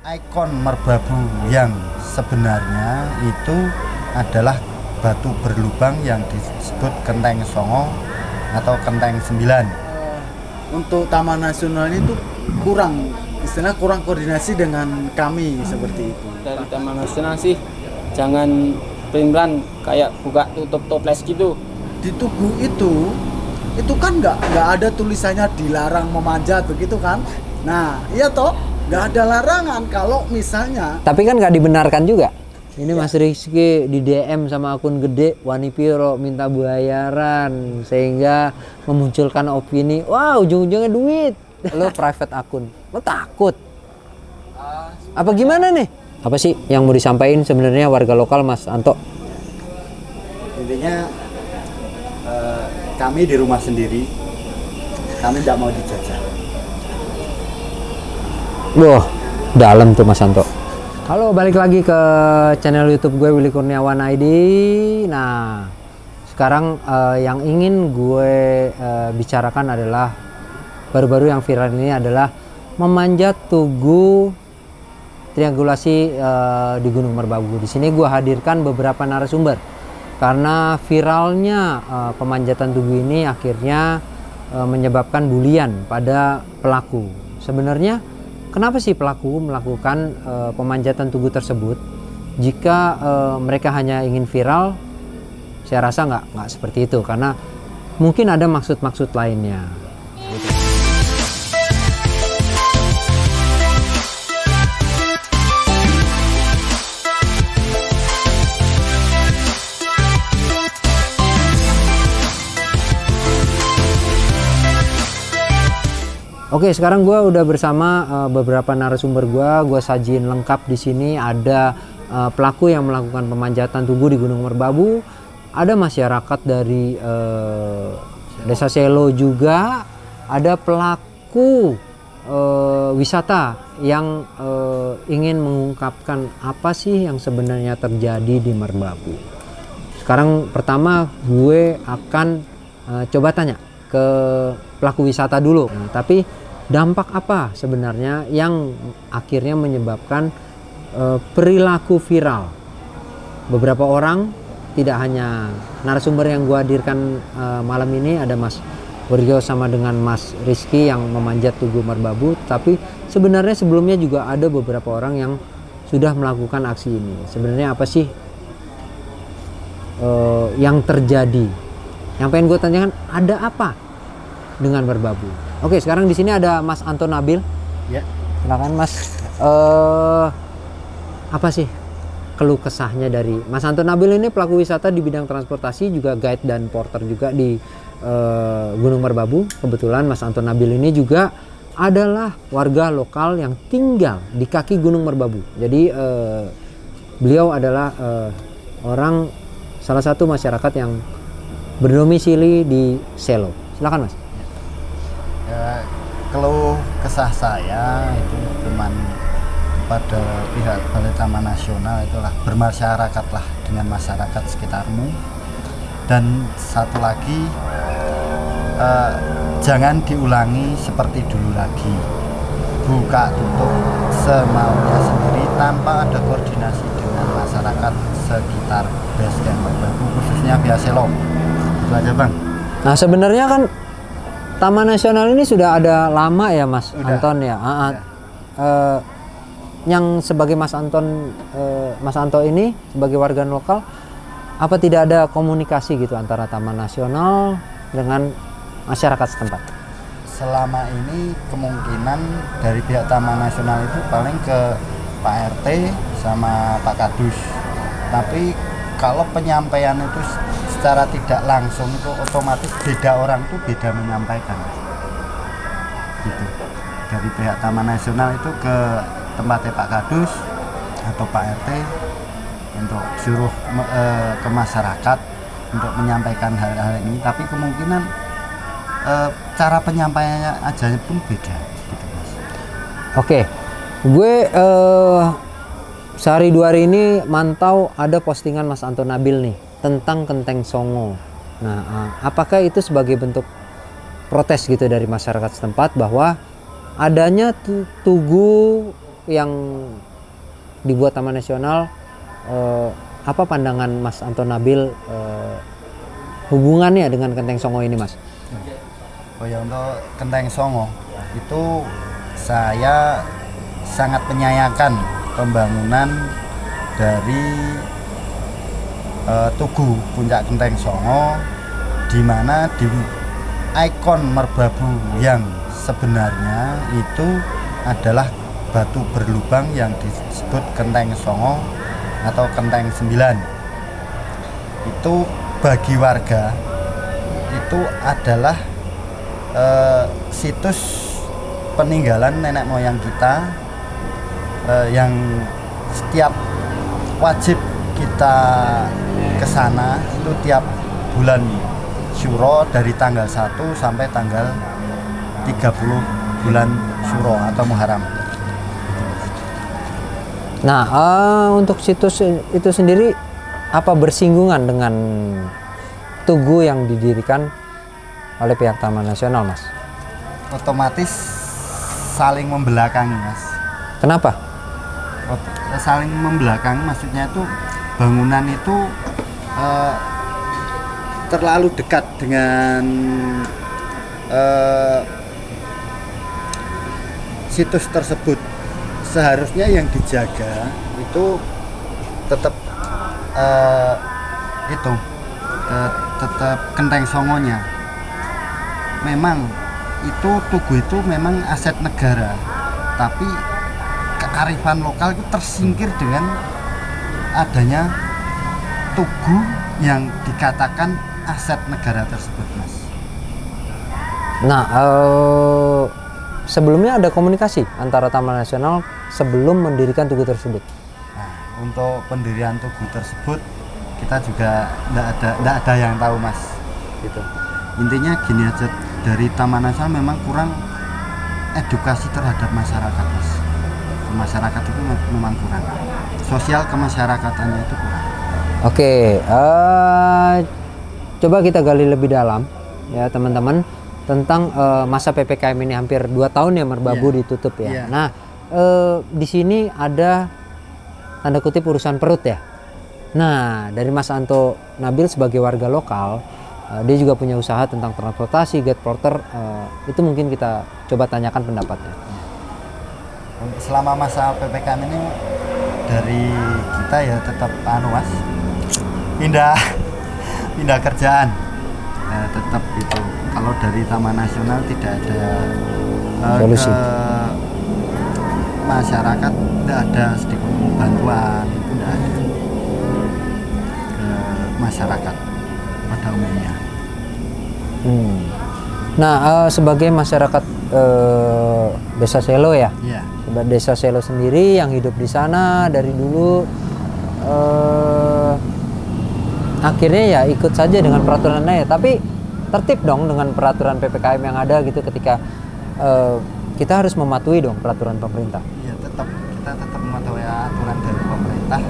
Ikon Merbabu yang sebenarnya itu adalah batu berlubang yang disebut Kenteng Songo atau Kenteng 9. Untuk Taman Nasional itu kurang koordinasi dengan kami seperti itu. Dari Taman Nasional sih jangan pelan-pelan kayak buka tutup toples gitu. Di Tugu itu kan nggak ada tulisannya dilarang memanjat begitu kan? Nah iya toh, nggak ada larangan kalau misalnya. Tapi kan nggak dibenarkan juga. Ini Mas Rizky di DM sama akun gede Wani Piro minta bayaran sehingga memunculkan opini, wah ujung-ujungnya duit. Lo private akun, lo takut? Apa gimana nih? Apa sih yang mau disampaikan sebenarnya warga lokal Mas Anto? Intinya kami di rumah sendiri, kami tidak mau dijajah. Wah, dalam tuh Mas Anto. Halo, balik lagi ke channel YouTube gue Willy Kurniawan ID. Nah, sekarang yang ingin gue bicarakan adalah baru-baru yang viral ini adalah memanjat tugu triangulasi di Gunung Merbabu. Di sini gue hadirkan beberapa narasumber karena viralnya pemanjatan tugu ini akhirnya menyebabkan bulian pada pelaku. Sebenarnya kenapa sih pelaku melakukan pemanjatan tugu tersebut? Jika mereka hanya ingin viral, saya rasa nggak seperti itu karena mungkin ada maksud-maksud lainnya. Oke, sekarang gue udah bersama beberapa narasumber gue sajiin lengkap di sini. Ada pelaku yang melakukan pemanjatan tugu di Gunung Merbabu, ada masyarakat dari Desa Selo juga, ada pelaku wisata yang ingin mengungkapkan apa sih yang sebenarnya terjadi di Merbabu. Sekarang pertama gue akan coba tanya ke pelaku wisata dulu. Nah, tapi dampak apa sebenarnya yang akhirnya menyebabkan perilaku viral beberapa orang, tidak hanya narasumber yang gua hadirkan malam ini, ada Mas Burjo sama dengan Mas Rizky yang memanjat tugu Merbabu, tapi sebenarnya sebelumnya juga ada beberapa orang yang sudah melakukan aksi ini. Sebenarnya apa sih yang terjadi? Yang pengen gue tanyakan, ada apa dengan Merbabu? Oke, sekarang di sini ada Mas Anto Nabil. Ya. Silakan Mas. Apa sih keluh kesahnya dari Mas Anto Nabil ini? Pelaku wisata di bidang transportasi, juga guide dan porter juga di Gunung Merbabu. Kebetulan Mas Anto Nabil ini juga adalah warga lokal yang tinggal di kaki Gunung Merbabu. Jadi beliau adalah salah satu masyarakat yang berdomisili di Selo. Silakan Mas. Ya, keluh kesah saya itu cuman pada pihak Balai Taman Nasional, itulah bermasyarakatlah dengan masyarakat sekitarmu. Dan satu lagi, jangan diulangi seperti dulu lagi, buka tutup semaunya sendiri tanpa ada koordinasi dengan masyarakat sekitar base camp Merbabu, khususnya Via Selo. Itu aja Bang. Nah, sebenarnya kan Taman Nasional ini sudah ada lama ya Mas Anton ya. Yang sebagai Mas Anto ini sebagai warga lokal, apa tidak ada komunikasi gitu antara Taman Nasional dengan masyarakat setempat? Selama ini kemungkinan dari pihak Taman Nasional itu paling ke Pak RT sama Pak Kadus. Tapi kalau penyampaian itu secara tidak langsung itu otomatis beda orang tuh beda menyampaikan gitu. Dari pihak Taman Nasional itu ke tempatnya Pak Kadus atau Pak RT untuk suruh ke masyarakat untuk menyampaikan hal-hal ini, tapi kemungkinan cara penyampaiannya aja pun beda gitu Mas. Oke, gue sehari dua hari ini mantau ada postingan Mas Anto Nabil nih tentang Kenteng Songo. Nah, apakah itu sebagai bentuk protes gitu dari masyarakat setempat bahwa adanya tugu yang dibuat Taman Nasional, apa pandangan Mas Anto Nabil hubungannya dengan Kenteng Songo ini, Mas? Oh ya, untuk Kenteng Songo itu saya sangat menyayangkan pembangunan dari Tugu Puncak Kenteng Songo, di mana di ikon merbabu yang sebenarnya itu adalah batu berlubang yang disebut Kenteng Songo atau Kenteng 9. Itu bagi warga itu adalah situs peninggalan nenek moyang kita yang setiap wajib kita ke sana itu tiap bulan Syuro dari tanggal 1 sampai tanggal 30 bulan Syuro atau Muharram. Nah, untuk situs itu sendiri apa bersinggungan dengan tugu yang didirikan oleh pihak Taman Nasional, Mas? Otomatis saling membelakangi, Mas. Kenapa? Saling membelakangi maksudnya itu bangunan itu terlalu dekat dengan situs tersebut. Seharusnya yang dijaga itu tetap tetap Kenteng Songonya. Memang itu tugu itu memang aset negara, tapi kearifan lokal itu tersingkir dengan adanya tugu yang dikatakan aset negara tersebut, Mas. Nah, sebelumnya ada komunikasi antara Taman Nasional sebelum mendirikan tugu tersebut. Nah, untuk pendirian tugu tersebut kita juga tidak ada yang tahu, Mas. Gitu. Intinya gini aja, dari Taman Nasional memang kurang edukasi terhadap masyarakat, Mas. Masyarakat itu memang kurang. Sosial kemasyarakatannya itu kurang. Oke, coba kita gali lebih dalam ya teman-teman tentang masa PPKM ini. Hampir 2 tahun ya Merbabu ditutup ya. Nah, di sini ada tanda kutip urusan perut ya. Nah, dari Mas Anto Nabil sebagai warga lokal, dia juga punya usaha tentang transportasi, gate porter, itu mungkin kita coba tanyakan pendapatnya. Selama masa PPKM ini dari kita ya tetap Mas, pindah kerjaan, tetap itu. Kalau dari Taman Nasional tidak ada solusi. Ke masyarakat tidak ada sedikit bantuan, tidak ada ke masyarakat pada umumnya. Nah, sebagai masyarakat Desa Selo ya, Desa Selo sendiri yang hidup di sana dari dulu, akhirnya ya ikut saja dengan peraturannya ya. Tapi tertib dong dengan peraturan PPKM yang ada gitu, ketika kita harus mematuhi dong peraturan pemerintah. Ya, kita tetap mematuhi aturan dari pemerintah.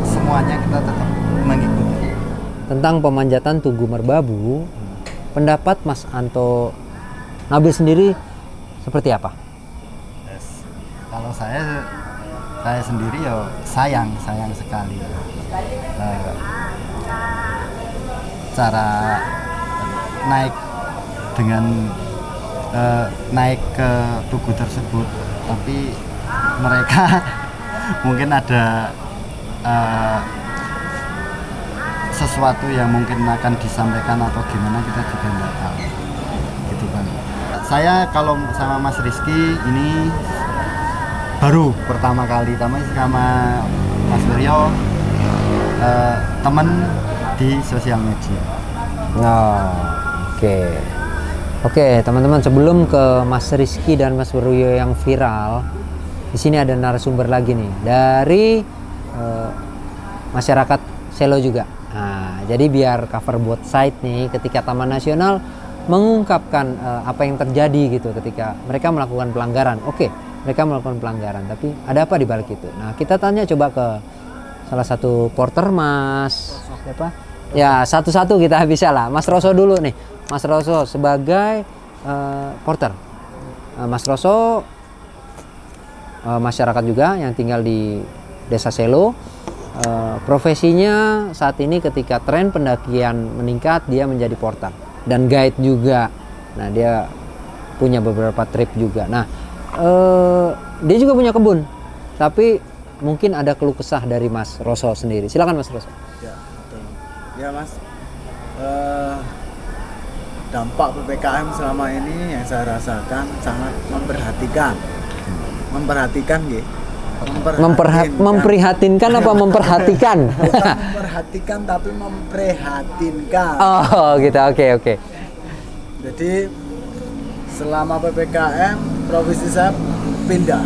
Semuanya kita tetap mengikuti. Tentang pemanjatan Tugu Merbabu, pendapat Mas Anto Nabil sendiri seperti apa? Kalau saya sendiri ya sayang sekali. Cara naik dengan naik ke tugu tersebut, tapi mereka mungkin ada sesuatu yang mungkin akan disampaikan atau gimana, kita juga nggak tahu gitu kan. Saya kalau sama Mas Rizky ini baru pertama kali sama Mas Wiryo, teman di sosial media. Oke, teman-teman, sebelum ke Mas Rizky dan Mas Wiryo yang viral, di sini ada narasumber lagi nih dari masyarakat Selo juga. Nah, jadi biar cover both side nih, ketika Taman Nasional mengungkapkan apa yang terjadi gitu ketika mereka melakukan pelanggaran. Oke, mereka melakukan pelanggaran, tapi ada apa di balik itu? Nah, kita tanya coba ke salah satu porter, Mas siapa? Ya, satu-satu kita bisa lah. Mas Roso dulu nih. Mas Roso sebagai porter. Mas Roso masyarakat juga yang tinggal di Desa Selo. Profesinya saat ini ketika tren pendakian meningkat, dia menjadi porter dan guide juga. Nah, dia punya beberapa trip juga. Nah, dia juga punya kebun, tapi mungkin ada keluh kesah dari Mas Roso sendiri. Silakan Mas Roso. Ya, betul. Ya Mas, dampak PPKM selama ini yang saya rasakan sangat memperhatikan gitu. Memprihatinkan apa memperhatikan? Bukan memperhatikan tapi memprihatinkan. Oh gitu, oke. Jadi selama PPKM profesi saya pindah.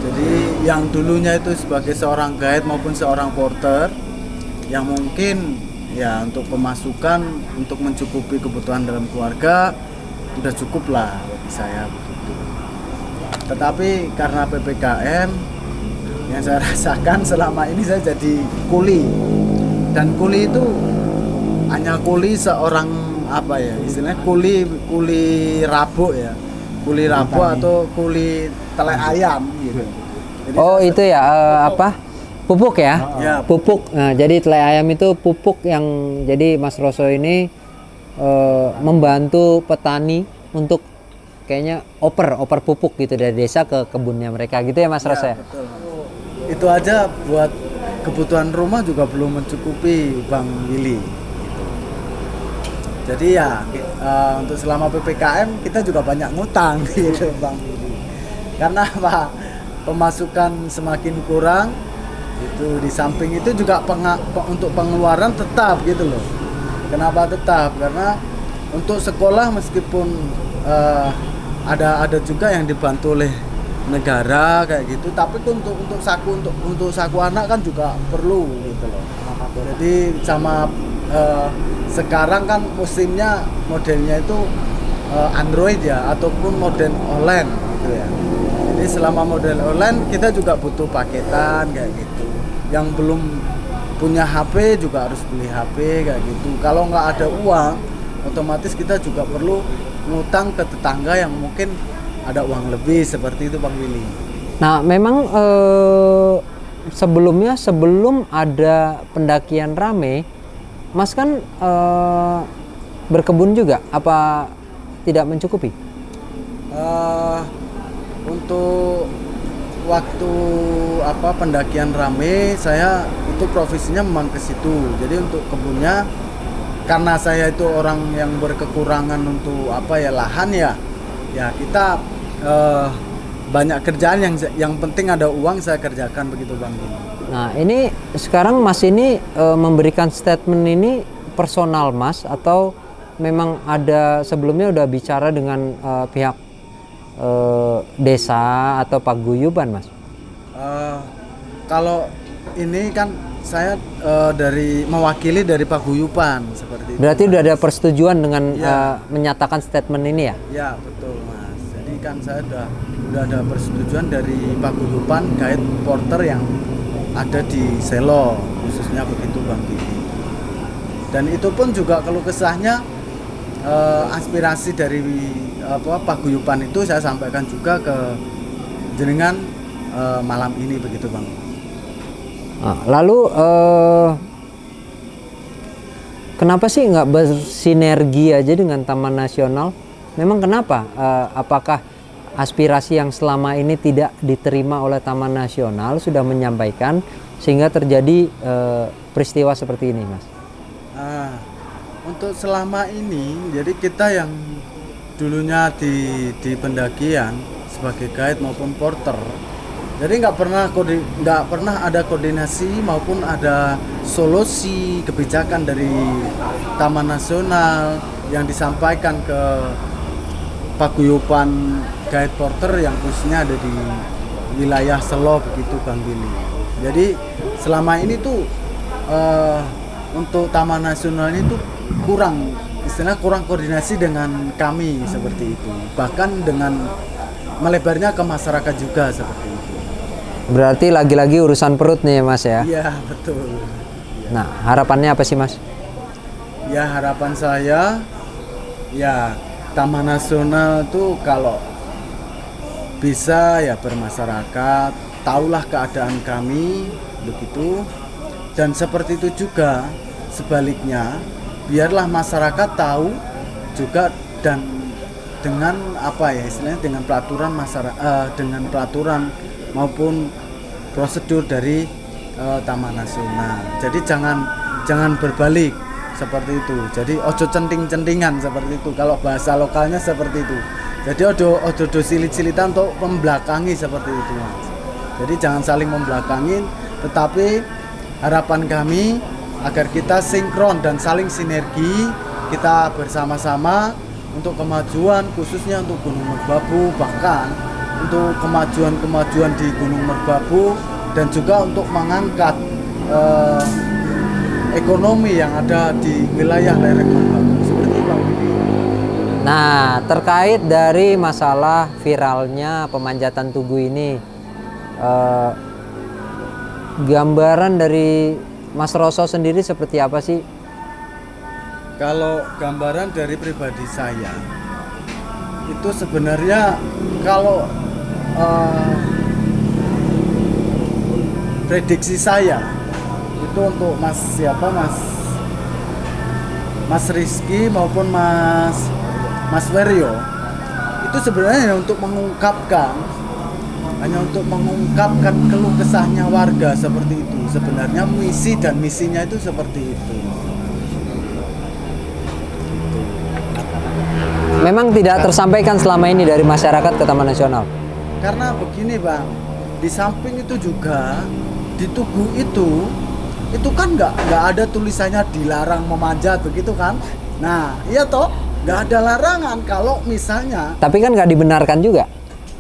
Jadi yang dulunya itu sebagai seorang guide maupun seorang porter yang mungkin ya untuk pemasukan untuk mencukupi kebutuhan dalam keluarga udah cukup lah bagi saya begitu. Tetapi karena PPKM yang saya rasakan selama ini saya jadi kuli, dan kuli itu hanya kuli seorang apa ya istilahnya kuli rabuk ya, kuli rabuk atau kuli telek ayam gitu. Jadi itu ya apa pupuk ya, ya pupuk. Nah, jadi telai ayam itu pupuk yang jadi Mas Roso ini membantu petani untuk kayaknya oper pupuk gitu dari desa ke kebunnya mereka gitu ya Mas Roso ya. Betul. Itu aja buat kebutuhan rumah juga belum mencukupi Bang Willy gitu. Jadi ya untuk selama PPKM kita juga banyak ngutang gitu Bang Willy. Karena apa? Pemasukan semakin kurang itu, di samping itu juga untuk pengeluaran tetap gitu loh. Kenapa tetap? Karena untuk sekolah meskipun ada juga yang dibantu oleh negara kayak gitu, tapi untuk saku anak kan juga perlu gitu loh. Jadi sama sekarang kan musimnya modelnya itu Android ya, ataupun model online gitu ya. Jadi selama model online kita juga butuh paketan kayak gitu. Yang belum punya HP juga harus beli HP kayak gitu. Kalau nggak ada uang, otomatis kita juga perlu ngutang ke tetangga yang mungkin ada uang lebih, seperti itu Bang Willy. Nah, memang sebelum ada pendakian rame, Mas kan berkebun juga, apa tidak mencukupi? Untuk waktu pendakian rame, saya itu profesinya memang ke situ. Jadi untuk kebunnya, karena saya itu orang yang berkekurangan untuk lahan ya kita banyak kerjaan yang penting ada uang saya kerjakan begitu Bang. Nah ini sekarang Mas ini memberikan statement ini personal Mas, atau memang ada sebelumnya udah bicara dengan pihak desa atau paguyuban Mas? Kalau ini kan saya mewakili dari paguyuban seperti itu. Berarti udah ada persetujuan dengan menyatakan statement ini ya? Ya betul Mas. Jadi kan saya udah ada persetujuan dari paguyuban guide porter yang ada di Selo khususnya begitu Bang Didi. Dan itu pun juga keluh kesahnya aspirasi dari paguyuban itu saya sampaikan juga ke jenengan malam ini begitu Bang. Lalu kenapa sih nggak bersinergi aja dengan Taman Nasional? Memang kenapa? Apakah aspirasi yang selama ini tidak diterima oleh Taman Nasional sudah menyampaikan sehingga terjadi peristiwa seperti ini, Mas? Untuk selama ini, jadi kita yang dulunya di pendakian sebagai guide maupun porter, jadi nggak pernah ada koordinasi maupun ada solusi kebijakan dari Taman Nasional yang disampaikan ke paguyuban guide porter yang khususnya ada di wilayah Selo begitu Bang Billy. Jadi selama ini tuh untuk Taman Nasional ini tuh kurang koordinasi dengan kami seperti itu. Bahkan dengan melebarnya ke masyarakat juga seperti itu. Berarti lagi-lagi urusan perut nih Mas ya? Iya betul. Nah harapannya apa sih Mas? Ya harapan saya ya Taman Nasional tuh kalau bisa ya bermasyarakat, tahulah keadaan kami begitu. Dan seperti itu juga sebaliknya, biarlah masyarakat tahu juga, dan dengan apa ya istilahnya, dengan pelaturan masyarakat, dengan pelaturan maupun prosedur dari Taman Nasional. Jadi jangan berbalik seperti itu. Jadi ojo centing-centingan seperti itu. Kalau bahasa lokalnya seperti itu. Jadi ojo silit-silitan untuk membelakangi seperti itu, Mas. Jadi jangan saling membelakangi, tetapi harapan kami agar kita sinkron dan saling sinergi, kita bersama-sama untuk kemajuan, khususnya untuk Gunung Merbabu, bahkan untuk kemajuan di Gunung Merbabu, dan juga untuk mengangkat ekonomi yang ada di wilayah lereng Merbabu seperti itu. Nah, terkait dari masalah viralnya pemanjatan Tugu ini, gambaran dari Mas Roso sendiri seperti apa sih? Kalau gambaran dari pribadi saya, itu sebenarnya kalau prediksi saya itu untuk Mas Rizky maupun Mas Weryo, itu sebenarnya hanya untuk mengungkapkan keluh kesahnya warga seperti itu. Sebenarnya misi dan misinya itu seperti itu. Memang tidak tersampaikan selama ini dari masyarakat ke Taman Nasional. Karena begini, Bang, di samping itu juga di Tugu itu kan nggak ada tulisannya dilarang memanjat begitu kan? Nah, iya toh, nggak ada larangan kalau misalnya. Tapi kan nggak dibenarkan juga.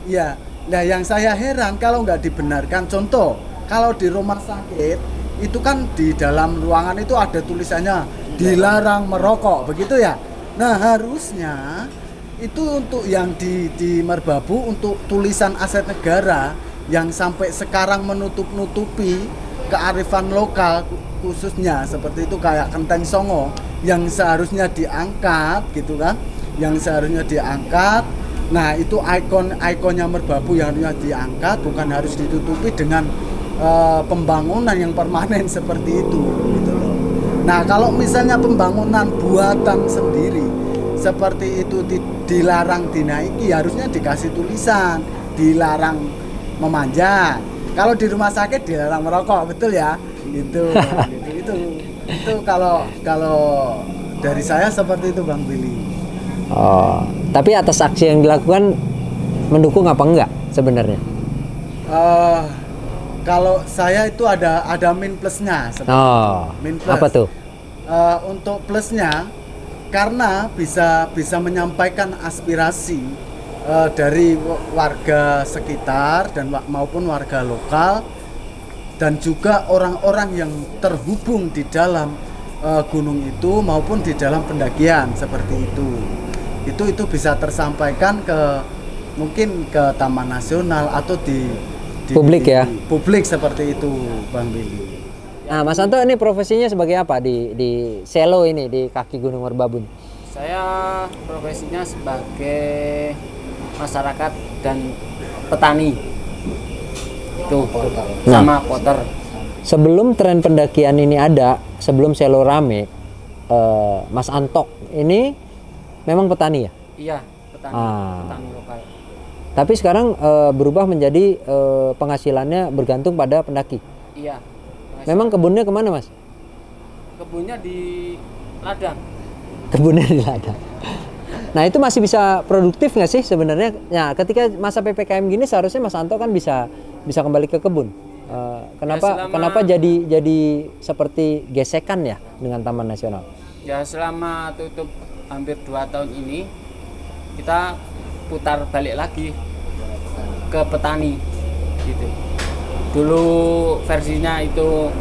Iya, nah yang saya heran kalau nggak dibenarkan. Contoh, kalau di rumah sakit itu kan di dalam ruangan itu ada tulisannya dilarang merokok, begitu ya? Nah, harusnya itu untuk yang di Merbabu, untuk tulisan aset negara yang sampai sekarang menutup-nutupi kearifan lokal, khususnya seperti itu kayak Kenteng Songo yang seharusnya diangkat gitu kan, yang seharusnya diangkat. Nah, itu ikonnya Merbabu yang harusnya diangkat, bukan harus ditutupi dengan pembangunan yang permanen seperti itu gitu loh. Nah, kalau misalnya pembangunan buatan sendiri seperti itu dilarang dinaiki, harusnya dikasih tulisan dilarang memanjat. Kalau di rumah sakit dilarang merokok, betul ya? Itu kalau dari saya seperti itu, Bang Billy. Oh, tapi atas aksi yang dilakukan mendukung apa enggak sebenarnya? Kalau saya itu ada min plusnya. Min plus. Apa tuh? Untuk plusnya, karena bisa menyampaikan aspirasi dari warga sekitar dan maupun warga lokal, dan juga orang-orang yang terhubung di dalam gunung itu maupun di dalam pendakian seperti itu. Itu bisa tersampaikan mungkin ke Taman Nasional atau di publik ya. Publik seperti itu, Bang Billy. Nah, Mas Anto ini profesinya sebagai apa di Selo ini, di kaki Gunung Merbabu? Saya profesinya sebagai masyarakat dan petani. Itu sama potter. Sebelum tren pendakian ini ada, sebelum Selo rame, Mas Anto ini memang petani ya? Iya, petani lokal. Tapi sekarang berubah menjadi penghasilannya bergantung pada pendaki. Iya. Memang kebunnya kemana, Mas? Kebunnya di ladang. Kebunnya di ladang. Nah, itu masih bisa produktif nggak sih sebenarnya? Nah, ketika masa PPKM gini seharusnya Mas Anto kan bisa kembali ke kebun. Kenapa jadi seperti gesekan ya dengan Taman Nasional? Ya, selama tutup hampir 2 tahun ini kita putar balik lagi ke petani gitu. Dulu versinya itu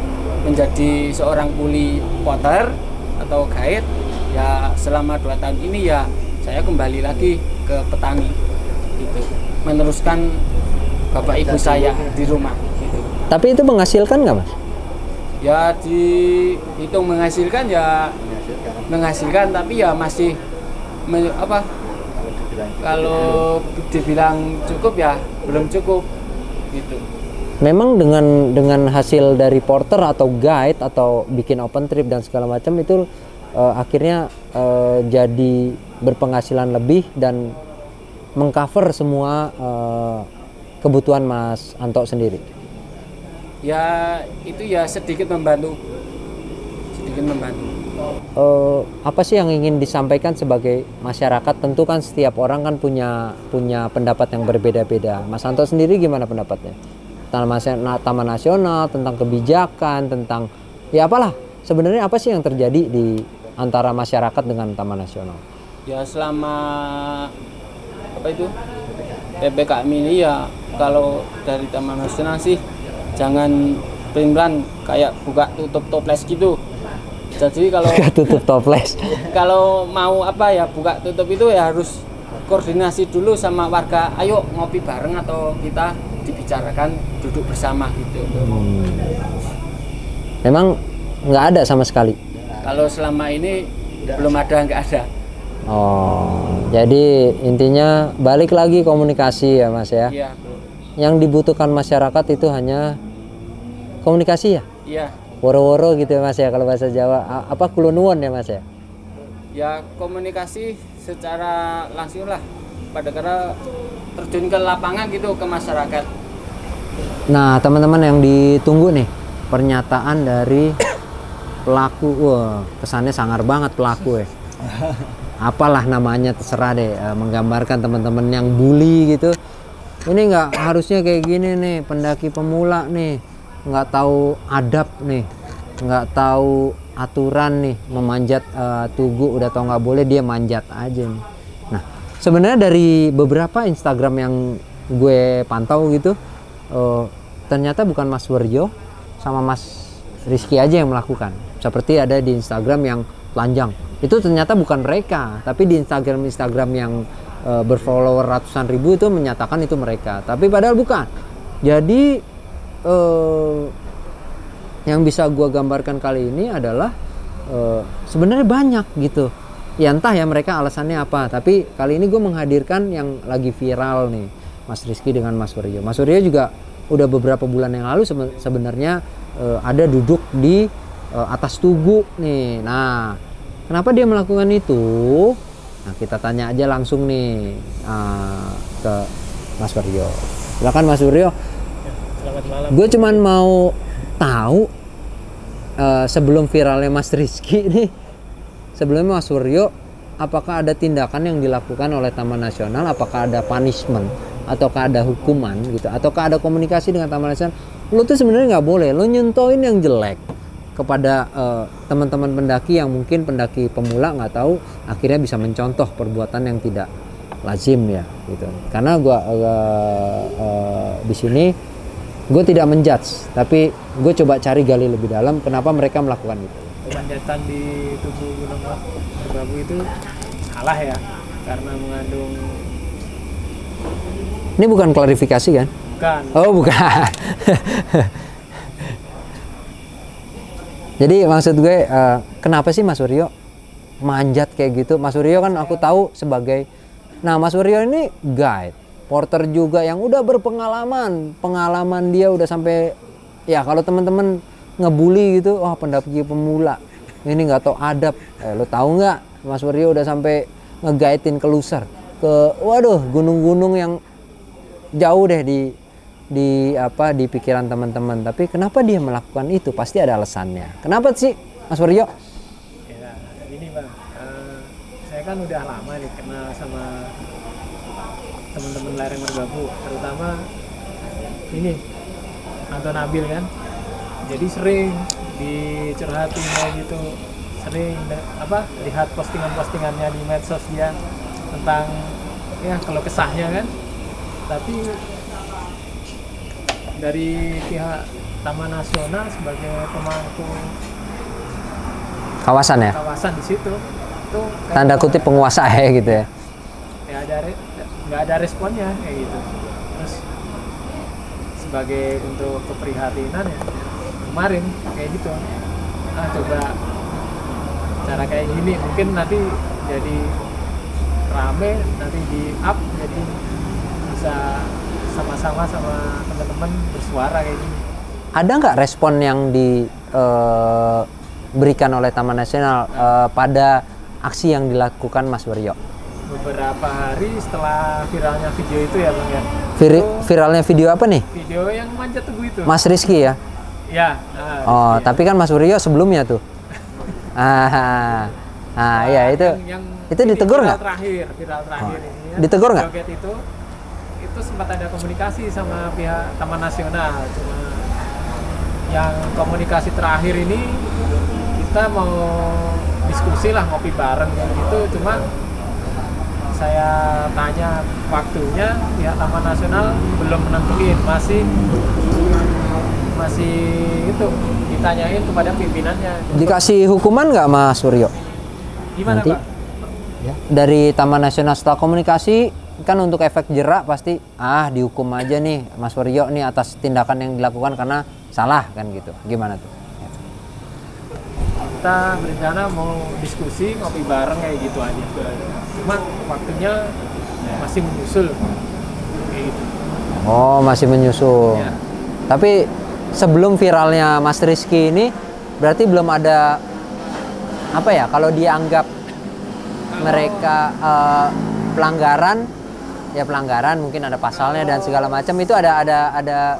menjadi seorang kuli potter atau guide. Ya, selama 2 tahun ini ya saya kembali lagi ke petani gitu. Meneruskan bapak ibu saya di rumah gitu. Tapi itu menghasilkan nggak, Mas? Ya, dihitung menghasilkan ya menghasilkan, tapi ya masih Kalau dibilang cukup ya belum cukup gitu. Memang dengan hasil dari porter atau guide atau bikin open trip dan segala macam itu akhirnya jadi berpenghasilan lebih dan mengcover semua kebutuhan Mas Anto sendiri. Ya itu ya sedikit membantu. Sedikit membantu. Apa sih yang ingin disampaikan sebagai masyarakat? Tentu kan setiap orang kan punya pendapat yang berbeda-beda. Mas Anto sendiri gimana pendapatnya? Taman nasional, tentang kebijakan, tentang ya apalah sebenarnya apa sih yang terjadi di antara masyarakat dengan taman nasional? Ya selama apa itu PPKM ini ya kalau dari taman nasional sih jangan pelan-pelan kayak buka tutup toples gitu. Jadi kalau tutup toples kalau mau apa ya buka tutup itu ya harus koordinasi dulu sama warga, ayo ngopi bareng atau kita dibicarakan duduk bersama gitu. Memang nggak ada sama sekali. Kalau selama ini belum ada, nggak ada. Oh, jadi intinya balik lagi komunikasi ya Mas ya. Iya. Yang dibutuhkan masyarakat itu hanya komunikasi ya. Iya. Woro-woro gitu ya Mas ya kalau bahasa Jawa. Apa kulunuwun ya Mas ya? Ya komunikasi secara langsung lah pada karena terjun ke lapangan gitu ke masyarakat. Nah teman-teman yang ditunggu nih pernyataan dari pelaku. Wah kesannya sangar banget pelaku ya. Apalah namanya terserah deh, menggambarkan teman-teman yang bully gitu. Ini nggak harusnya kayak gini nih, pendaki pemula nih nggak tahu adab nih, nggak tahu aturan nih, memanjat tugu udah tau nggak boleh dia manjat aja nih. Nah sebenarnya dari beberapa Instagram yang gue pantau gitu, ternyata bukan Mas Werjo sama Mas Rizky aja yang melakukan. Seperti ada di Instagram yang telanjang, itu ternyata bukan mereka, tapi di Instagram yang berfollower ratusan ribu itu menyatakan itu mereka, tapi padahal bukan. Jadi yang bisa gua gambarkan kali ini adalah sebenarnya banyak gitu ya, entah ya mereka alasannya apa, tapi kali ini gue menghadirkan yang lagi viral nih, Mas Rizky dengan Mas Werjo. Mas Werjo juga udah beberapa bulan yang lalu sebenarnya ada duduk di atas tugu nih. Nah kenapa dia melakukan itu? Nah kita tanya aja langsung nih ke Mas Werjo. Silakan Mas Werjo. Selamat malam. Gue cuman mau tahu sebelum viralnya Mas Rizky nih, sebelumnya Mas Werjo, apakah ada tindakan yang dilakukan oleh Taman Nasional? Apakah ada punishment? Ataukah ada hukuman gitu? Ataukah ada komunikasi dengan Taman Nasional? Lo tuh sebenarnya nggak boleh, lo nyontoin yang jelek kepada teman-teman pendaki yang mungkin pendaki pemula nggak tahu, akhirnya bisa mencontoh perbuatan yang tidak lazim ya gitu. Karena gue di sini gue tidak menjudge, tapi gue coba cari gali lebih dalam kenapa mereka melakukan itu. Pemanjatan di tubuh Gunung Merbabu itu salah ya, karena mengandung. Ini bukan klarifikasi kan? Bukan. Oh bukan. Jadi maksud gue kenapa sih Mas Werjo manjat kayak gitu? Mas Werjo kan aku tahu sebagai, nah Mas Werjo ini guide, porter juga yang udah berpengalaman, pengalaman dia udah sampai ya kalau teman-teman ngebully gitu, wah pendaki pemula ini nggak tahu adab. Lo tahu nggak Mas Werjo udah sampai ngeguidein ke Loser, ke waduh gunung-gunung yang jauh deh di pikiran teman-teman. Tapi kenapa dia melakukan itu? Pasti ada alasannya. Kenapa sih Mas Werjo? Ya, ini Bang, saya kan udah lama nih kenal sama teman-teman lereng Merbabu, terutama ini Anton Nabil kan. Jadi sering dicurhatin kayak gitu, sering lihat postingannya di medsos dia tentang ya kalau kesahnya kan. Tapi dari pihak Taman Nasional sebagai pemangku Kawasan ya? kawasan di situ itu Tanda kutip penguasa ya gitu ya? nggak ada responnya kayak gitu. Terus sebagai bentuk keprihatinan ya kemarin kayak gitu, coba cara kayak gini mungkin nanti jadi rame, nanti di up jadi bisa sama-sama sama teman-teman bersuara kayak gini. Ada nggak respon yang diberikan oleh Taman Nasional pada aksi yang dilakukan Mas Waryo? Beberapa hari setelah viralnya video itu ya Bang ya. Viralnya video apa nih? Video yang manjat teguh itu. Mas Rizky ya? Ya. Oh, Rizky, tapi kan Mas Waryo sebelumnya tuh. Ya itu ditegur nggak? Viral terakhir ini ya. Ditegur nggak? Joget itu sempat ada komunikasi sama pihak Taman Nasional, cuma yang komunikasi terakhir ini kita mau diskusi lah, ngopi bareng gitu, cuma saya tanya waktunya, pihak Taman Nasional belum menentuin, masih itu ditanyain kepada pimpinannya. Dikasih hukuman nggak Mas Suryo? Gimana Nanti? Pak? Ya. Dari Taman Nasional setelah komunikasi kan untuk efek jerak pasti dihukum aja nih Mas Suryo nih atas tindakan yang dilakukan karena salah kan gitu. Gimana tuh? Kita berencana mau diskusi, ngopi bareng kayak gitu aja. Cuma waktunya masih menyusul kayak gitu. Oh, masih menyusul. Ya. Tapi sebelum viralnya Mas Rizky ini berarti belum ada apa ya, kalau dianggap mereka pelanggaran mungkin ada pasalnya dan segala macam, itu ada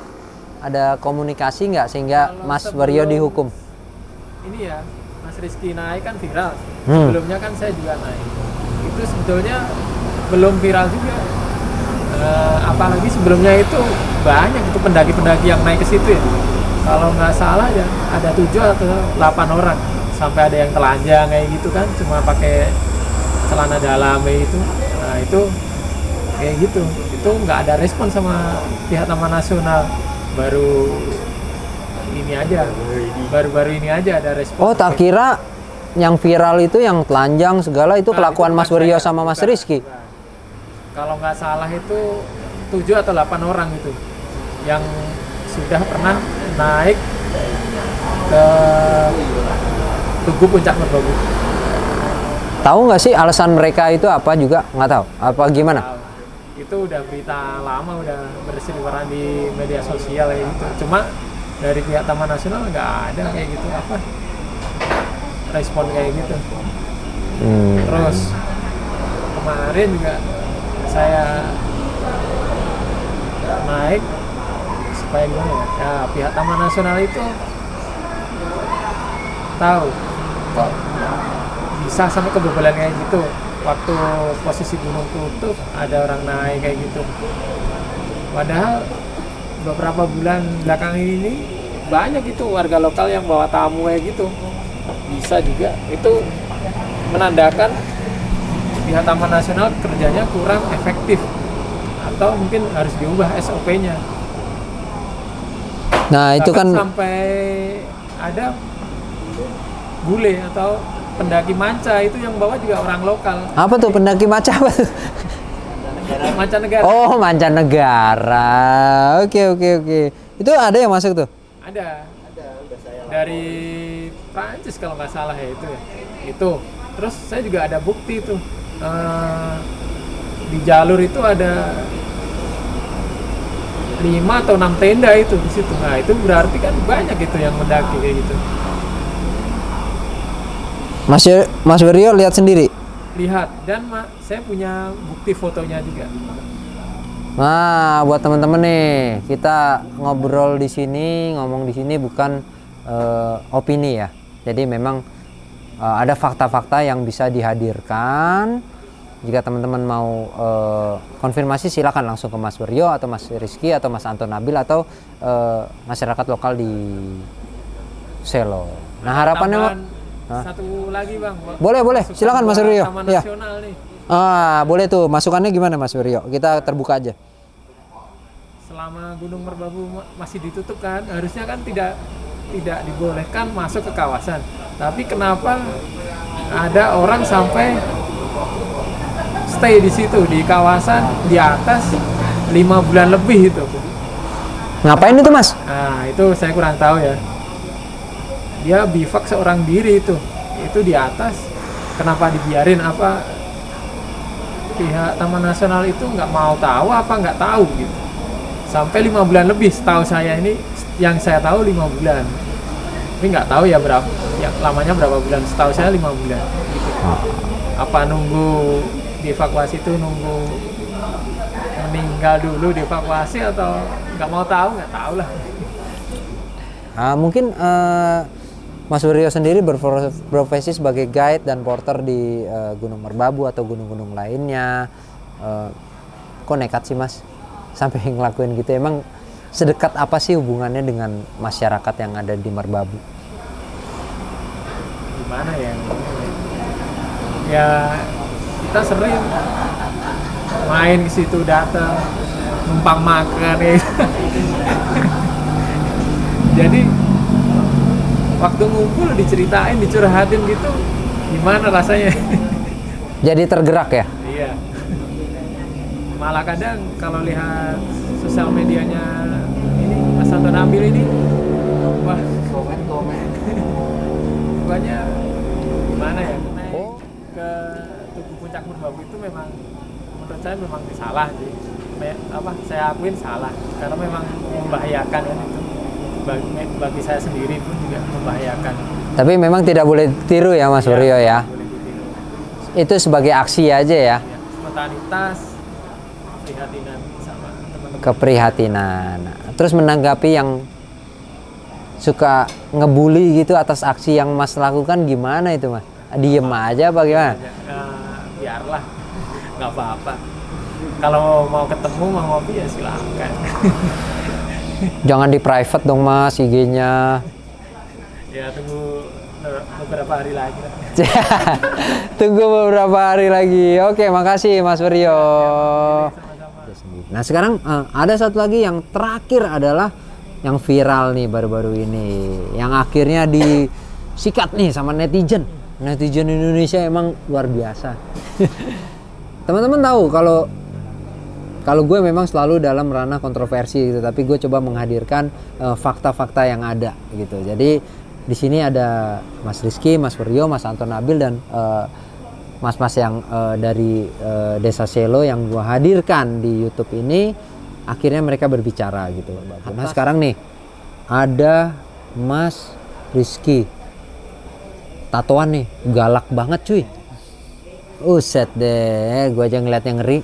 komunikasi nggak sehingga Mas Waryo dihukum? Ini ya, Mas Rizky naik kan viral. Sebelumnya kan saya juga naik. Itu sebetulnya belum viral juga. Apalagi sebelumnya itu banyak itu pendaki-pendaki yang naik ke situ ya. Kalau nggak salah ya ada 7 atau 8 orang. Sampai ada yang telanjang kayak gitu kan, cuma pakai celana dalam kayak gitu. Nah itu kayak gitu. Itu nggak ada respon sama pihak Taman Nasional. Baru ini aja ada respon. Oh, tak kira yang viral itu yang telanjang segala itu kelakuan itu Mas Waryo sama Mas Rizky. Kalau nggak salah itu 7 atau 8 orang itu yang sudah pernah naik ke Tugu Puncak Merbabu. Tahu nggak sih alasan mereka itu apa juga? Nggak tahu. Apa gimana? Itu udah berita lama, udah berseliweran di media sosial kayak gitu. Cuma dari pihak Taman Nasional nggak ada kayak gitu apa respon kayak gitu. Terus kemarin juga saya naik supaya gimana ya, pihak Taman Nasional itu tahu kok bisa sampai kebobolan kayak gitu. Waktu posisi gunung tutup ada orang naik kayak gitu, padahal beberapa bulan belakang ini banyak itu warga lokal yang bawa tamu kayak gitu. Bisa juga itu menandakan pihak Taman Nasional kerjanya kurang efektif atau mungkin harus diubah SOP-nya. Nah, itu kan sampai ada bule atau pendaki manca itu yang bawa juga orang lokal. apa tuh pendaki maca apa tuh? Mancanegara. Oh, mancanegara. Oke. Itu ada yang masuk tuh? Ada dari Prancis kalau nggak salah ya itu ya. Itu terus saya juga ada bukti itu di jalur itu ada 5 atau 6 tenda itu di situ. Nah itu berarti kan banyak itu yang mendaki kayak gitu. Mas Waryo lihat sendiri? Lihat, dan saya punya bukti fotonya juga. Nah, buat teman-teman nih, kita ngobrol di sini, ngomong di sini bukan opini ya. Jadi memang ada fakta-fakta yang bisa dihadirkan. Jika teman-teman mau konfirmasi, silakan langsung ke Mas Waryo atau Mas Rizky atau Mas Anton Nabil atau masyarakat lokal di Selo. Nah, harapannya satu lagi Bang. Boleh, silakan Mas Waryo. Taman Ya. Nasional nih. Boleh tuh, masukannya gimana Mas Waryo? Kita terbuka aja. Selama Gunung Merbabu masih ditutup kan, harusnya kan tidak dibolehkan masuk ke kawasan. Tapi kenapa ada orang sampai stay di situ di kawasan di atas 5 bulan lebih itu? Ngapain itu Mas? Nah itu saya kurang tahu ya. Dia bivak seorang diri itu di atas. Kenapa dibiarin? Apa pihak Taman Nasional itu nggak mau tahu apa nggak tahu gitu. Sampai 5 bulan lebih, setahu saya ini, yang saya tahu 5 bulan. Tapi nggak tahu ya berapa, ya lamanya berapa bulan. Setahu saya 5 bulan. Gitu. Apa nunggu dievakuasi itu nunggu meninggal dulu dievakuasi atau nggak mau tahu, nggak tahu lah. Mungkin Mas Wiryo sendiri berprofesi sebagai guide dan porter di Gunung Merbabu atau gunung-gunung lainnya. Kok nekat sih Mas sampai ngelakuin gitu? Emang sedekat apa sih hubungannya dengan masyarakat yang ada di Merbabu? Gimana ya? Ya kita sering main ke situ, datang numpang makan ya. Jadi waktu ngumpul diceritain, dicurhatin gitu, gimana rasanya? Jadi tergerak ya? Iya. Malah kadang kalau lihat sosial medianya ini Mas Anton Nabil ini, wah komen. Banyak gimana ya? Naik ke Tugu Puncak Merbabu itu memang menurut saya memang salah sih. Saya akuin salah karena memang membahayakan kan itu. Bagi saya sendiri pun juga membahayakan. Tapi memang tidak boleh tiru ya Mas Wiryo ya? Itu sebagai aksi aja ya? Spontanitas, keprihatinan sama teman-teman. Keprihatinan. Terus menanggapi yang suka ngebully gitu atas aksi yang Mas lakukan gimana itu Mas? Diem aja apa gimana? Biarlah, nggak apa-apa. Kalau mau ketemu, mau ngopi ya silakan. Jangan di private dong Mas IG-nya. Ya tunggu beberapa hari lagi lah. Tunggu beberapa hari lagi. Oke, makasih Mas Wiryo. Nah sekarang ada satu lagi yang terakhir adalah yang viral nih baru-baru ini, yang akhirnya disikat nih sama netizen. Netizen Indonesia emang luar biasa. Teman-teman tahu kalau gue memang selalu dalam ranah kontroversi gitu, tapi gue coba menghadirkan fakta-fakta yang ada gitu. Jadi di sini ada Mas Rizky, Mas Wiryo, Mas Anton Nabil dan mas-mas yang dari Desa Selo yang gue hadirkan di YouTube ini. Akhirnya mereka berbicara gitu. Nah sekarang nih ada Mas Rizky, tatoan nih, galak banget cuy. Set deh, gue aja ngeliat yang ngeri.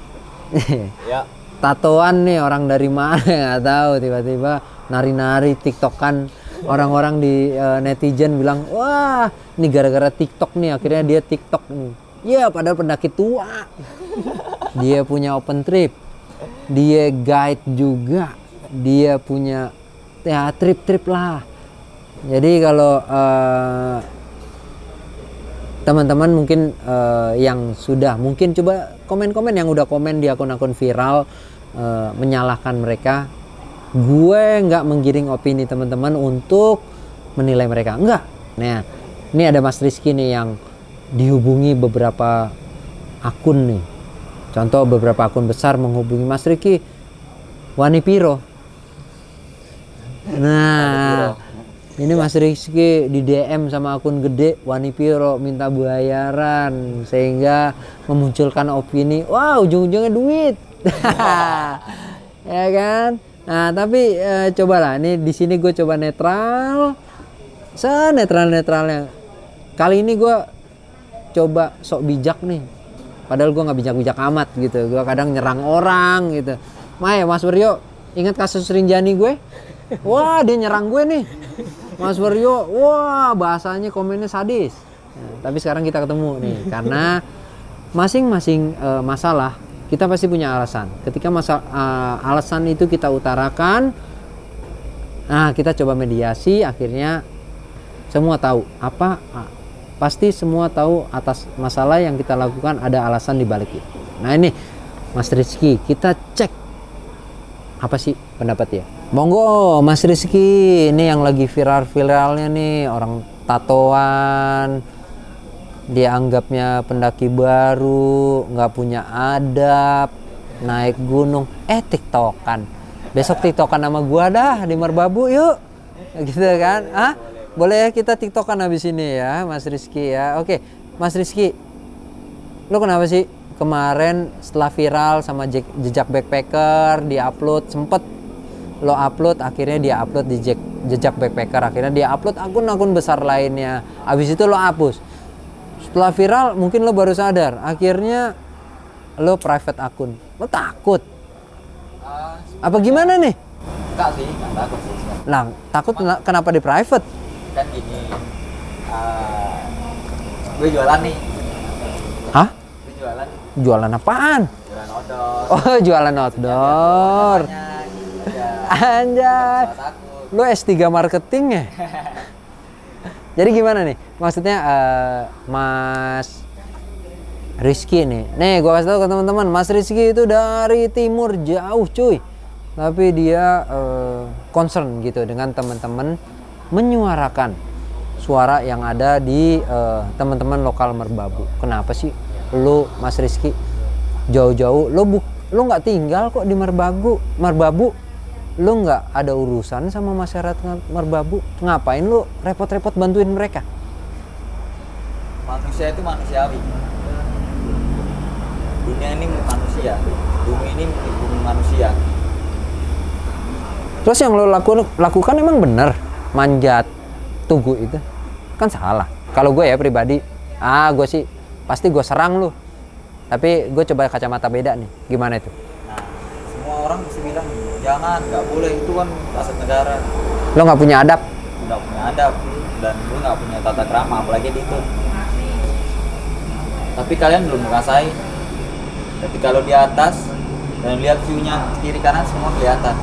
Ya. Tatoan nih orang dari mana nggak tahu, tiba-tiba nari-nari tiktokan, orang-orang di netizen bilang wah ini gara-gara TikTok nih akhirnya dia TikTok nih. Ya padahal pendaki tua. Dia punya open trip, dia guide juga, dia punya ya trip lah. Jadi kalau teman-teman mungkin yang sudah mungkin coba komen-komen yang udah komen di akun-akun viral menyalahkan mereka, gue nggak menggiring opini teman-teman untuk menilai mereka, enggak. Nah ini ada Mas Rizky nih yang dihubungi beberapa akun nih, contoh beberapa akun besar menghubungi Mas Rizky, wani piro. Nah ini Mas Rizky di DM sama akun gede, wani piro, minta bayaran sehingga memunculkan opini, wah ujung-ujungnya duit. Ya kan? Nah tapi cobalah, ini di sini gue coba netral, senetral-netralnya. Kali ini gue coba sok bijak nih, padahal gue nggak bijak-bijak amat gitu. Gue kadang nyerang orang gitu. Mas Wiryo, ingat kasus Rinjani gue? Wah dia nyerang gue nih. Mas Wiryo, wah bahasanya komennya sadis. Nah, tapi sekarang kita ketemu nih, karena masing-masing masalah kita pasti punya alasan. Ketika alasan itu kita utarakan, nah kita coba mediasi, akhirnya semua tahu apa. Pasti semua tahu atas masalah yang kita lakukan ada alasan di balik itu. Nah ini Mas Rizky, kita cek apa sih pendapatnya. Monggo Mas Rizky, ini yang lagi viral-viralnya nih, orang tatoan, dia anggapnya pendaki baru, nggak punya adab, naik gunung, tiktokan. Besok tiktokan sama gua dah di Merbabu yuk, gitu kan? Boleh kita tiktokan habis ini ya Mas Rizky ya. Oke Mas Rizky, lo kenapa sih kemarin setelah viral sama jejak backpacker diupload, sempet lo upload, akhirnya dia upload di jejak backpacker, akhirnya dia upload akun-akun besar lainnya, habis itu lo hapus. Setelah viral mungkin lo baru sadar, akhirnya lo private akun. Lo takut apa gimana nih? Enggak sih, enggak takut sih. Lah takut kenapa di private? Kan gini, gue jualan nih. Hah? Gue jualan. Jualan apaan? Jualan outdoor. Oh, jualan outdoor. Anjay. Lu S3 marketing ya? Jadi gimana nih? Maksudnya Mas Rizky nih. Nih gua kasih tahu ke teman-teman, Mas Rizky itu dari timur jauh cuy. Tapi dia concern gitu dengan teman-teman menyuarakan suara yang ada di teman-teman lokal Merbabu. Kenapa sih lu Mas Rizky jauh-jauh lu nggak tinggal kok di Merbabu, lu nggak ada urusan sama masyarakat Merbabu, ngapain lu repot-repot bantuin mereka? Manusia itu manusiawi. Dunia ini milik manusia, bumi ini milik bumi manusia. Terus yang lo lakukan emang bener manjat tugu itu? Kan salah. Kalau gue ya pribadi, gue sih pasti gue serang lu. Tapi gue coba kacamata beda nih, gimana itu? Nah, semua orang mesti bilang jangan, nggak boleh, itu kan aset negara. Lo nggak punya adab? Nggak punya adab dan gue nggak punya tata krama, apalagi di itu. Tapi kalian belum ngerasain. Tapi kalau di atas dan lihat view-nya kiri kanan semua kelihatan.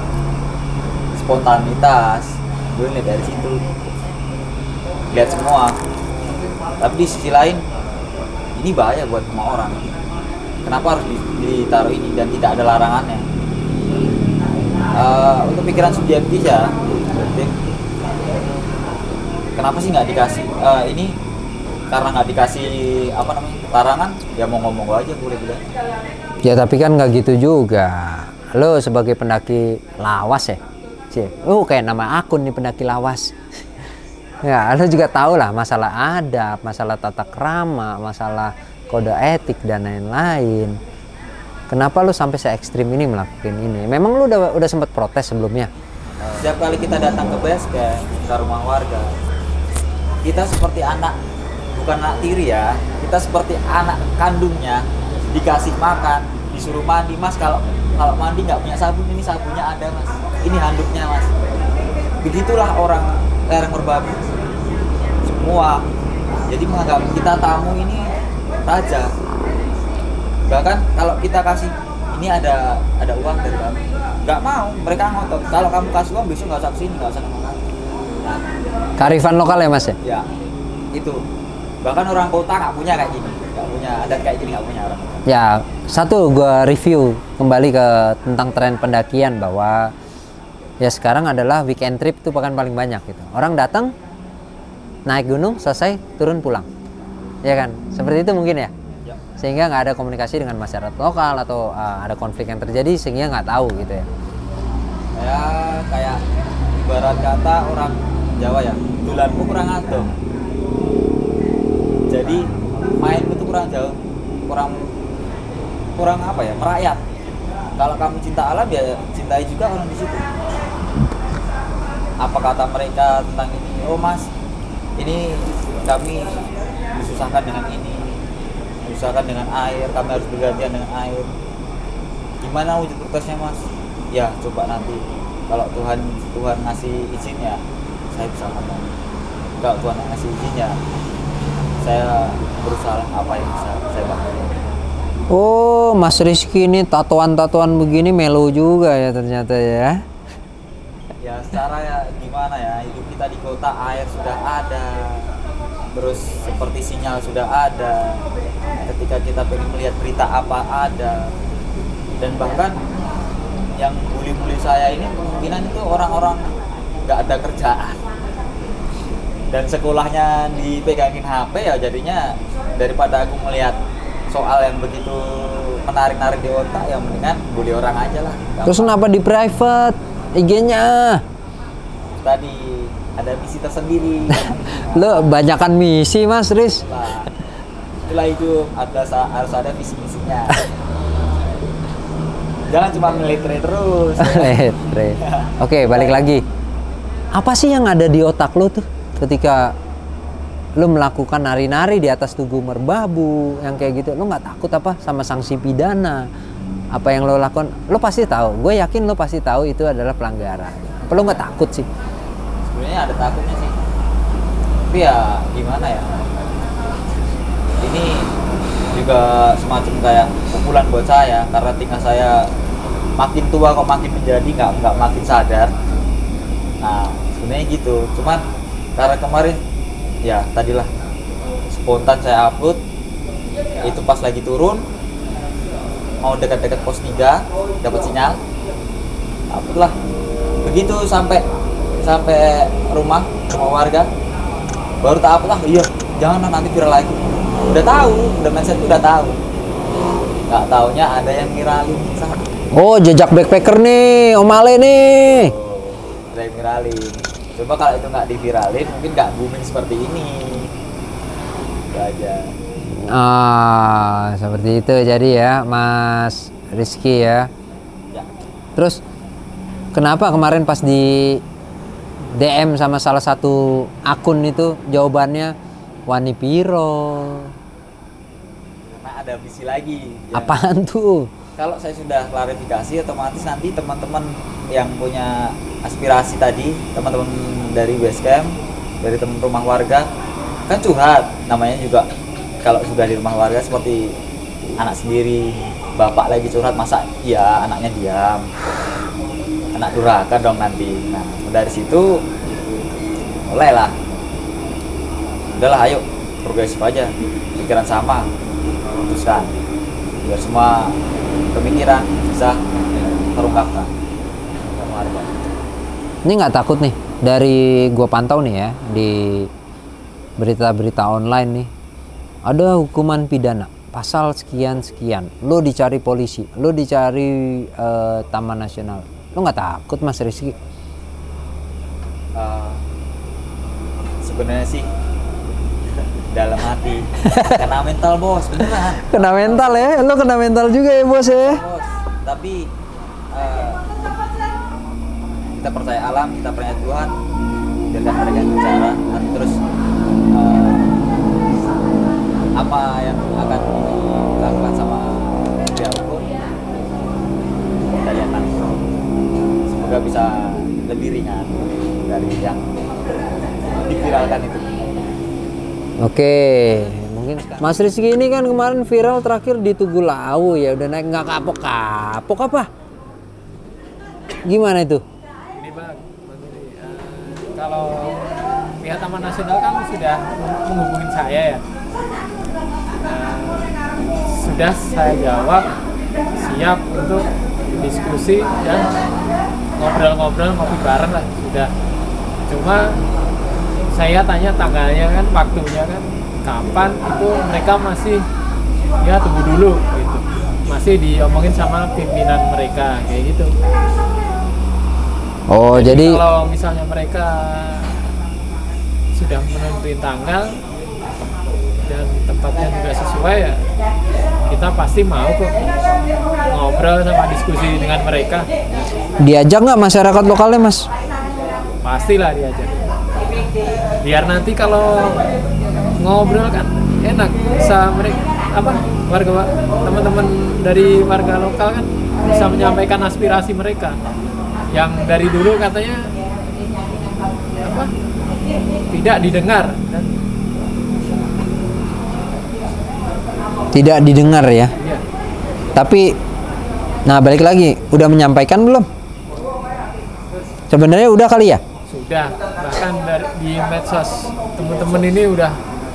Spontanitas, gue lihat dari situ, lihat semua. Tapi di sisi lain, ini bahaya buat semua orang. Kenapa harus ditaruh ini dan tidak ada larangannya? Untuk pikiran subjektif ya, kenapa sih nggak dikasih? Ini karena nggak dikasih larangan, ya mau ngomong aja boleh bilang. Ya tapi kan nggak gitu juga. Lo sebagai pendaki lawas ya, kayak nama akun nih, pendaki lawas. Ya lo juga tahu lah masalah adab, masalah tata krama, masalah kode etik dan lain-lain. Kenapa lu sampai se-ekstrim ini melakukan ini? Memang lu udah sempat protes sebelumnya? Setiap kali kita datang ke base camp, ke rumah warga, kita seperti anak, bukan anak tiri ya, kita seperti anak kandungnya, dikasih makan, disuruh mandi. Mas, kalau mandi nggak punya sabun, ini sabunnya ada mas, ini handuknya mas. Begitulah orang lereng Merbabu semua. Jadi menganggap kita tamu ini raja. Bahkan kalau kita kasih ini ada uang dari kami, nggak mau, mereka ngotot. Kalau kamu kasih uang besok nggak usah kesini, nggak usah sama kami. Nah, kearifan lokal ya mas ya? Ya itu. Bahkan orang kota nggak punya kayak gini, nggak punya adat kayak gini, nggak punya orang. Ya satu, gue review kembali ke tentang tren pendakian bahwa ya sekarang adalah weekend trip tuh bahkan paling banyak gitu. Orang datang naik gunung, selesai turun pulang, ya kan? Seperti itu mungkin ya. Sehingga nggak ada komunikasi dengan masyarakat lokal atau ada konflik yang terjadi sehingga nggak tahu gitu ya. Ya kayak ibarat kata orang Jawa ya, dulanmu kurang adem. Jadi main itu kurang jauh, kurang apa ya, merayap. Kalau kamu cinta alam ya cintai juga orang di situ. Apa kata mereka tentang ini? Oh mas, ini kami disusahkan dengan ini, disusahkan dengan air, kami harus bergantian dengan air. Gimana wujud protesnya mas? Ya coba nanti kalau Tuhan ngasih izin ya saya bisa ngomong. Kalau Tuhan ngasih izin ya saya berusaha apa yang bisa saya bantu. Oh, Mas Rizky ini tatoan-tatoan begini melo juga ya ternyata ya. Ya secara ya gimana ya, hidup kita di kota, air sudah ada, terus seperti sinyal sudah ada. Ketika kita pengen melihat berita apa ada, dan bahkan yang bully-bully saya ini kemungkinan itu orang-orang nggak ada kerjaan dan sekolahnya dipegangin HP, ya jadinya daripada aku melihat soal yang begitu menarik-narik di otak, ya mendingan bully orang aja lah. Terus kenapa di private IG-nya? Tadi ada misi tersendiri. Lo banyakan misi mas Riz. Lah, itulah hidup, harus ada visi misinya. Jangan cuma militer terus. Oke, balik lagi. Apa sih yang ada di otak lo tuh ketika lo melakukan nari-nari di atas Tugu Merbabu yang kayak gitu? Lo nggak takut apa sama sanksi pidana? Apa yang lo lakukan? Lo pasti tahu. Gue yakin lo pasti tahu itu adalah pelanggaran. Apa lo nggak takut sih? Sebenarnya ada takutnya sih. Tapi ya gimana ya? Ini juga semacam kayak pukulan buat saya karena tingkah saya makin tua kok makin menjadi nggak makin sadar. Nah sebenarnya gitu, cuman karena kemarin ya tadilah spontan saya upload itu pas lagi turun mau dekat-dekat pos 3 dapat sinyal upload lah, begitu sampai rumah warga baru tak upload lah. Iya jangan nanti viral lagi. Udah tahu, udah mindset udah tahu, nggak taunya ada yang viralin. Oh, jejak backpacker nih, Om Ale nih. Ada yang viralin. Coba kalau itu nggak diviralin, mungkin nggak booming seperti ini. Itu aja. Seperti itu jadi ya, Mas Rizky ya. Ya. Terus, kenapa kemarin pas di DM sama salah satu akun itu jawabannya Wani Piro? Karena ada misi lagi. Ya. Apaan tuh? Kalau saya sudah klarifikasi, otomatis nanti teman-teman yang punya aspirasi tadi, teman-teman dari Basecamp, dari teman rumah warga, kan curhat. Namanya juga kalau sudah di rumah warga seperti anak sendiri, bapak lagi curhat, masa iya anaknya diam? Anak durhaka dong nanti. Nah dari situ mulailah. Udahlah ayo progresif aja, pikiran sama, putuskan biar semua pemikiran bisa terungkapkan. Ini nggak takut nih, dari gua pantau nih ya di berita-berita online nih, ada hukuman pidana pasal sekian-sekian, lo dicari polisi, lo dicari Taman Nasional, lo nggak takut Mas Rizky? Sebenarnya sih dalam hati kena mental bos, beneran Kena mental ya, lo kena mental juga ya bos ya. bos. Tapi kita percaya alam, kita percaya Tuhan, biarkan mereka bicara. Terus apa yang akan dilakukan sama pihak hukum kita lihat nanti. Semoga bisa lebih ringan dari yang diviralkan itu. Oke, mungkin Mas Rizky ini kan kemarin viral terakhir di Tugu Lawu ya, udah naik nggak kapok-kapok apa? Gimana itu? Ini Bang, kalau pihak Taman Nasional kan sudah menghubungi saya ya. Sudah saya jawab siap untuk diskusi dan ngobrol-ngobrol, ngopi bareng lah sudah. Cuma saya tanya tanggalnya kan, waktunya kan, kapan itu mereka masih ya tunggu dulu gitu, masih diomongin sama pimpinan mereka kayak gitu. Oh jadi kalau misalnya mereka sudah menentuin tanggal dan tempatnya juga sesuai ya kita pasti mau kok ngobrol sama diskusi dengan mereka. diajak nggak masyarakat lokalnya Mas? Pastilah diajak. Biar nanti kalau ngobrol kan enak, bisa mereka warga teman-teman dari warga lokal kan bisa menyampaikan aspirasi mereka yang dari dulu katanya tidak didengar dan Tidak didengar ya. ya, Tapi nah balik lagi, udah menyampaikan belum? Sebenarnya udah kali ya? sudah, bahkan di medsos teman-teman ini udah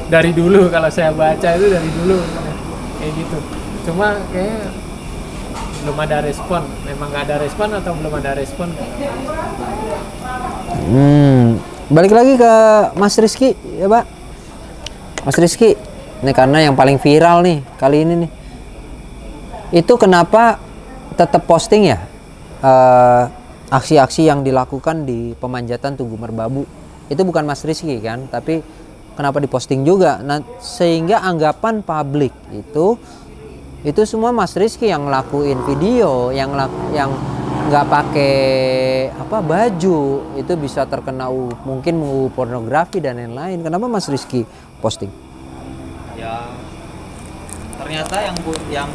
dari dulu, kalau saya baca itu dari dulu kayak gitu. Cuma kayaknya belum ada respon. Memang nggak ada respon atau belum ada respon? Balik lagi ke Mas Rizky ya Pak. Mas Rizky, ini karena yang paling viral nih kali ini nih. Itu kenapa tetap posting ya aksi-aksi yang dilakukan di pemanjatan Tugu Merbabu? Itu bukan Mas Rizky kan, tapi kenapa diposting juga. Nah, sehingga anggapan publik itu semua Mas Rizky yang ngelakuin video, yang nggak pakai baju, itu bisa terkena mungkin pornografi dan lain-lain. Kenapa Mas Rizky posting? Ya ternyata yang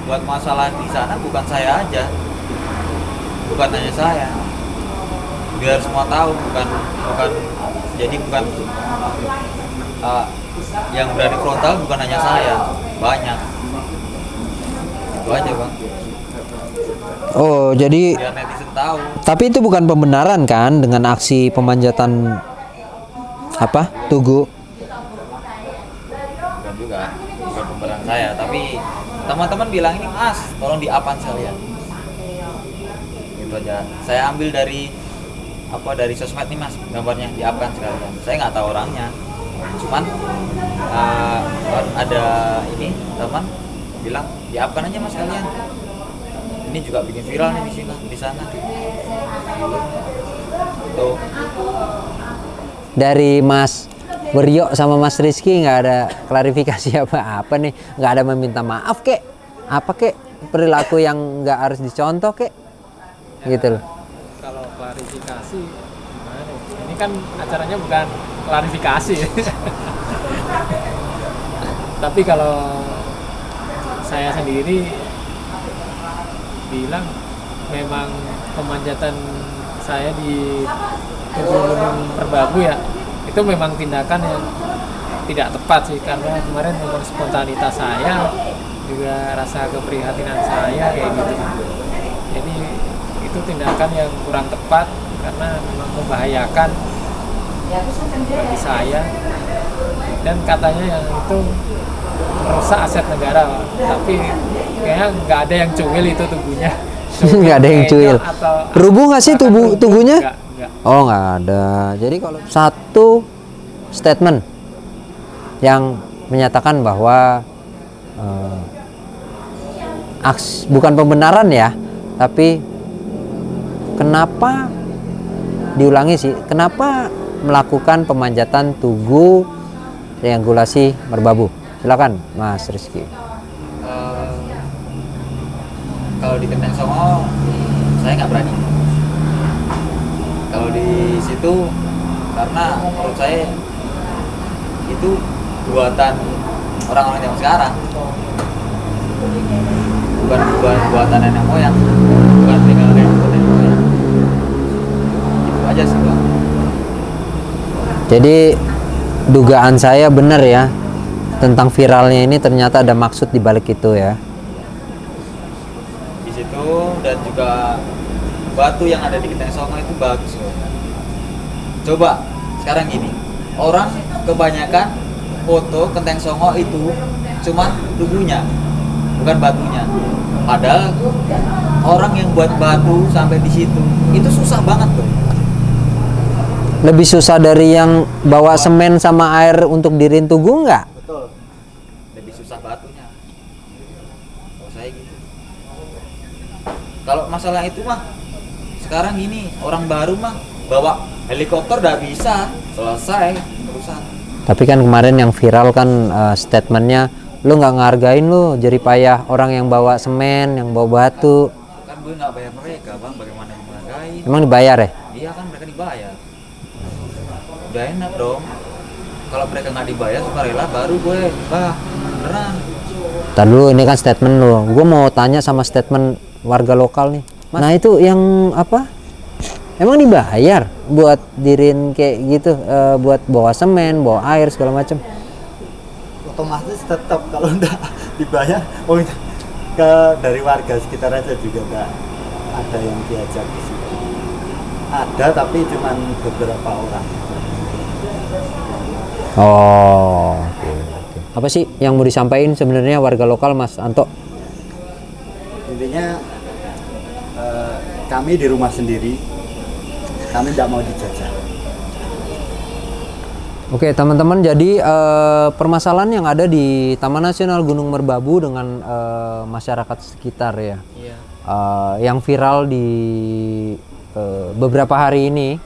buat masalah di sana bukan saya aja, bukan hanya saya, biar semua tahu, bukan yang berani frontal bukan hanya saya, banyak. Itu aja Bang, Oh, jadi biar netizen tahu. tapi itu bukan pembenaran kan dengan aksi pemanjatan Tugu? Bukan juga, bukan pembenaran saya, tapi teman-teman bilang ini Mas, tolong di-up-an sekalian. Gitu aja. Saya ambil dari sosmed nih Mas, gambarnya di-up-an sekalian. Saya nggak tahu orangnya, cuman ada ini teman bilang di-up-an aja Mas sekalian. Ini juga bikin viral nih di sana. Tuh. Dari Mas Weryo sama Mas Rizky nggak ada klarifikasi apa nih, nggak ada meminta maaf kek, perilaku yang nggak harus dicontoh kek, gitu loh. Kalau klarifikasi gimana nih? Ini kan acaranya bukan klarifikasi. Tapi kalau saya sendiri bilang memang pemanjatan saya di Gunung Merbabu ya, itu memang tindakan yang tidak tepat sih, karena kemarin memang spontanitas saya, juga rasa keprihatinan saya kayak gitu. Jadi itu tindakan yang kurang tepat karena memang membahayakan bagi saya, dan katanya yang itu merusak aset negara, tapi kayaknya nggak ada yang cuil itu tubuhnya. Nggak ada yang cuil. Rubuh nggak sih tubuhnya? Nggak. Oh, nggak ada. Jadi kalau satu statement yang menyatakan bahwa bukan pembenaran ya, tapi kenapa diulangi sih? Kenapa melakukan pemanjatan Tugu triangulasi Merbabu? Silakan Mas Rizky. Kalau di Genteng Songo saya nggak berani. Kalau di situ karena menurut saya itu buatan orang-orang zaman sekarang, bukan buatan nenek moyang, bukan tinggal nenek moyang. Itu aja sih Bang. Jadi dugaan saya benar ya tentang viralnya ini, ternyata ada maksud di balik itu ya. Di situ, dan juga batu yang ada di Genteng Songo itu bagus loh. Coba sekarang gini, orang kebanyakan foto Genteng Songo itu cuma tubuhnya, bukan batunya. Padahal orang yang buat batu sampai di situ itu susah banget loh. Lebih susah dari yang bawa semen sama air untuk diriin Tugu nggak? Betul. Lebih susah batunya. Kalau saya gitu. Kalau masalah itu mah sekarang gini, orang baru mah bawa helikopter udah bisa, selesai urusan. Tapi kan kemarin yang viral kan statementnya, lu nggak ngehargain lu jerih payah orang yang bawa semen, yang bawa batu. Kan gue nggak bayar mereka Bang, bagaimana yang menghargai? Emang dibayar ya? Iya kan, mereka dibayar. Udah enak dong. Kalau mereka nggak dibayar sukarela, baru gue beneran. Ntar dulu, ini kan statement lu. Gue mau tanya sama statement warga lokal nih. Nah itu yang apa? Emang dibayar buat dirin kayak gitu, buat bawa semen, bawa air segala macam? Otomatis tetap kalau enggak dibayar, dari warga sekitar aja juga enggak ada yang diajak di situ. Ada tapi cuman beberapa orang. Oh, oke. Apa sih yang mau disampaikan sebenarnya warga lokal, Mas Anto? Intinya kami di rumah sendiri, kami tidak mau dijajah. Oke teman-teman, jadi permasalahan yang ada di Taman Nasional Gunung Merbabu dengan masyarakat sekitar ya, yang viral di beberapa hari ini.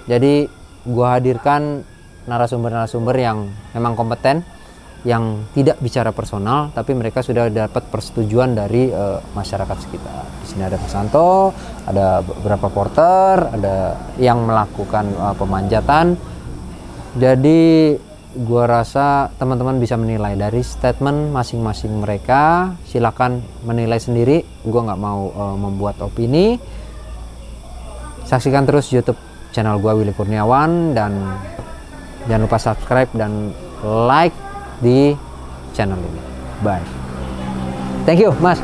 Jadi gua hadirkan narasumber-narasumber yang memang kompeten, yang tidak bicara personal, tapi mereka sudah dapat persetujuan dari masyarakat sekitar. Di sini ada Mas Santo, ada beberapa porter, ada yang melakukan pemanjatan. Jadi gua rasa teman-teman bisa menilai dari statement masing-masing mereka. Silakan menilai sendiri. Gua nggak mau membuat opini. Saksikan terus YouTube channel gua, Willy Kurniawan, dan jangan lupa subscribe dan like di channel ini. Bye. Thank you, Mas.